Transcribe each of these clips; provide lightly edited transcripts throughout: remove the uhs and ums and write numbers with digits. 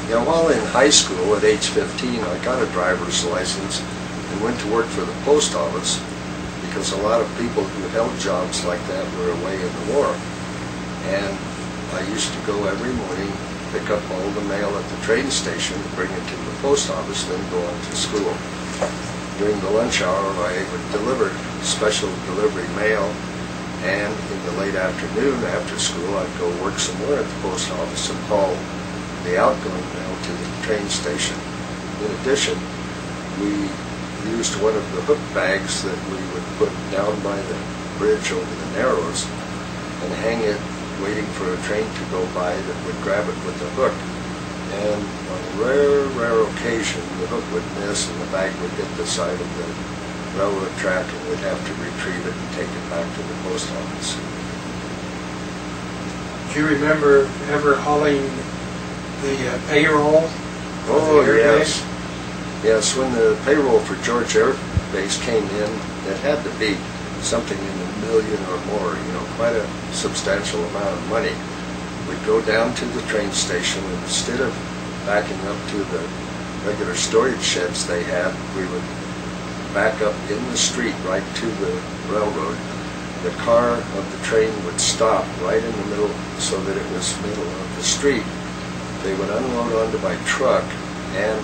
Yeah, while in high school at age 15, I got a driver's license and went to work for the post office because a lot of people who held jobs like that were away in the war. And I used to go every morning, pick up all the mail at the train station, bring it to the post office, then go on to school. During the lunch hour, I would deliver special delivery mail, and in the late afternoon after school, I'd go work somewhere at the post office and haul the outgoing mail to the train station. In addition, we used one of the hook bags that we would put down by the bridge over the Narrows and hang it waiting for a train to go by that would grab it with a hook. And on a rare occasion, the hook would miss and the bag would hit the side of the railroad track and we'd have to retrieve it and take it back to the post office. Do you remember ever hauling the payroll? Oh, yes. Yes, when the payroll for George Air Base came in, it had to be something in the million or more, quite a substantial amount of money. We'd go down to the train station, and instead of backing up to the regular storage sheds they had, we would back up in the street right to the railroad. The car of the train would stop right in the middle so that it was middle of the street. They would unload onto my truck, and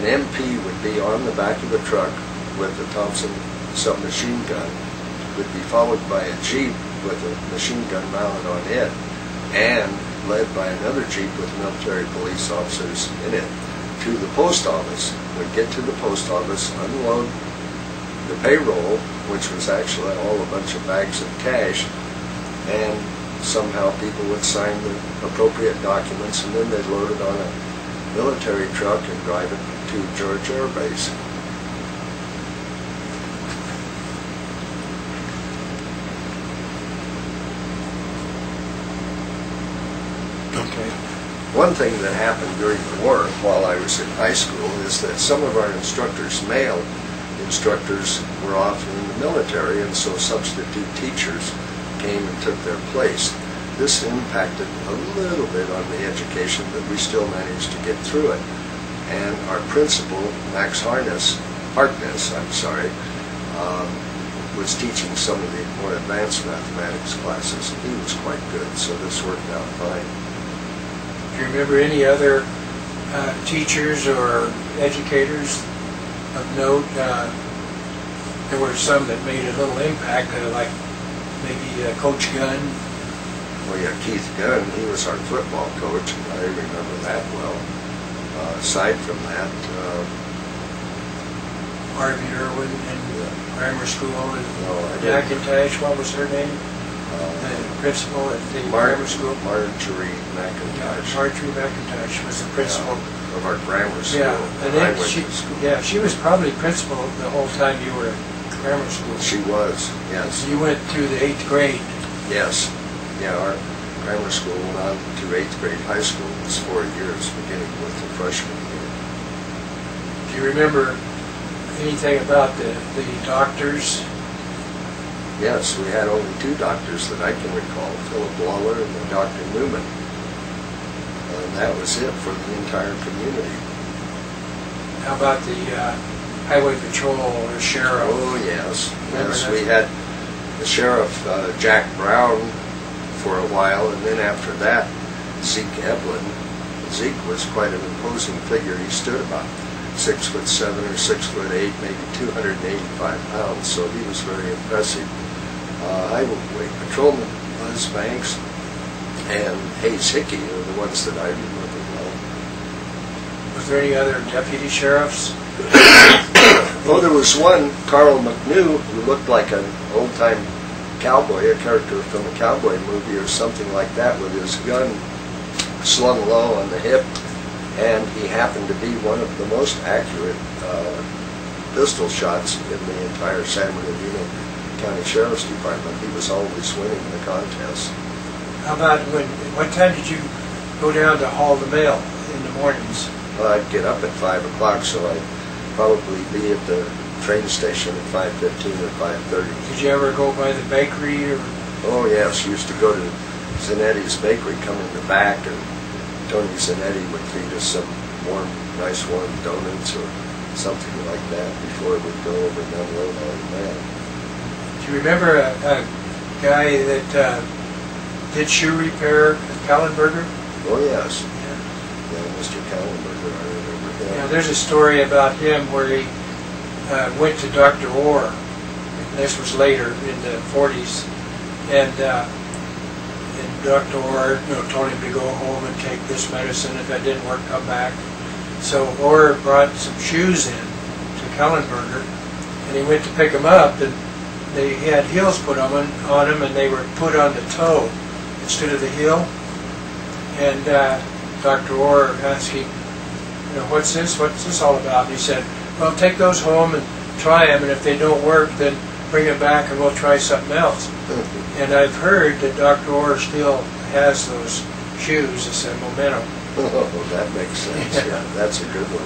an MP would be on the back of the truck with a Thompson submachine gun, would be followed by a Jeep with a machine gun mounted on it, and led by another Jeep with military police officers in it to the post office. We'd get to the post office, unload the payroll, which was actually all a bunch of bags of cash, and somehow people would sign the appropriate documents, and then they'd load it on a military truck and drive it to George Air Base. Okay. One thing that happened during the war while I was in high school is that some of our instructors, male instructors, were off in the military, and so substitute teachers came and took their place. This impacted a little bit on the education, but we still managed to get through it. And our principal, Max Harkness, was teaching some of the more advanced mathematics classes, and he was quite good, so this worked out fine. Do you remember any other teachers or educators of note? There were some that made a little impact, like maybe Coach Gunn. Well, yeah, Keith Gunn, he was our football coach, and I remember that well. Aside from that, Harvey Irwin and grammar school, and no, McIntosh, what was her name? The principal at the grammar school? Marjorie McIntosh. Marjorie McIntosh was the principal. Of our grammar school. Yeah, and then she was probably principal the whole time you were at grammar school. She was, yes. You went through the 8th grade. Yes. Yeah, our grammar school went on to 8th grade. High school was 4 years, beginning with the freshman year. Do you remember anything about the doctors? Yes, we had only 2 doctors that I can recall, Philip Waller and Dr. Newman. And that was it for the entire community. How about the highway patrol or sheriff? Oh, yes. Yes, we had the sheriff, Jack Brown, for a while, and then after that, Zeke Eblin. Zeke was quite an imposing figure. He stood about 6'7" or 6'8", maybe 285 pounds, so he was very impressive. Highway patrolman Buzz Banks and Hayes Hickey are the ones that I remember well. Was there any other deputy sheriffs? Oh, there was one, Carl McNew, who looked like an old-time cowboy, a character from a cowboy movie or something like that, with his gun slung low on the hip, and he happened to be one of the most accurate pistol shots in the entire San Bernardino County Sheriff's Department. He was always winning the contest. How about what time did you go down to haul the mail in the mornings? Well, I'd get up at 5 o'clock, so I'd probably be at the train station at 5:15 or 5:30. Did you ever go by the bakery? Or? Oh, yes. Used to go to Zanetti's Bakery, come in the back and Tony Zanetti would feed us some nice warm donuts or something like that before we'd go over and unload on the man. Do you remember a guy that did shoe repair at Kallenberger? Oh yes. Yeah. Yeah, Mr. Kallenberger, I remember him. Yeah, there's a story about him where he went to Dr. Orr. This was later in the 40s, and Dr. Orr, told him to go home and take this medicine. If that didn't work, come back. So Orr brought some shoes in to Kallenberger, and he went to pick them up, and he had heels put on them, and they were put on the toe instead of the heel. And Dr. Orr asked him, what's this all about? And he said, well, take those home and try them, and if they don't work, then bring them back and we'll try something else. And I've heard that Dr. Orr still has those shoes. It's a Momentum. Oh, that makes sense. Yeah, that's a good one.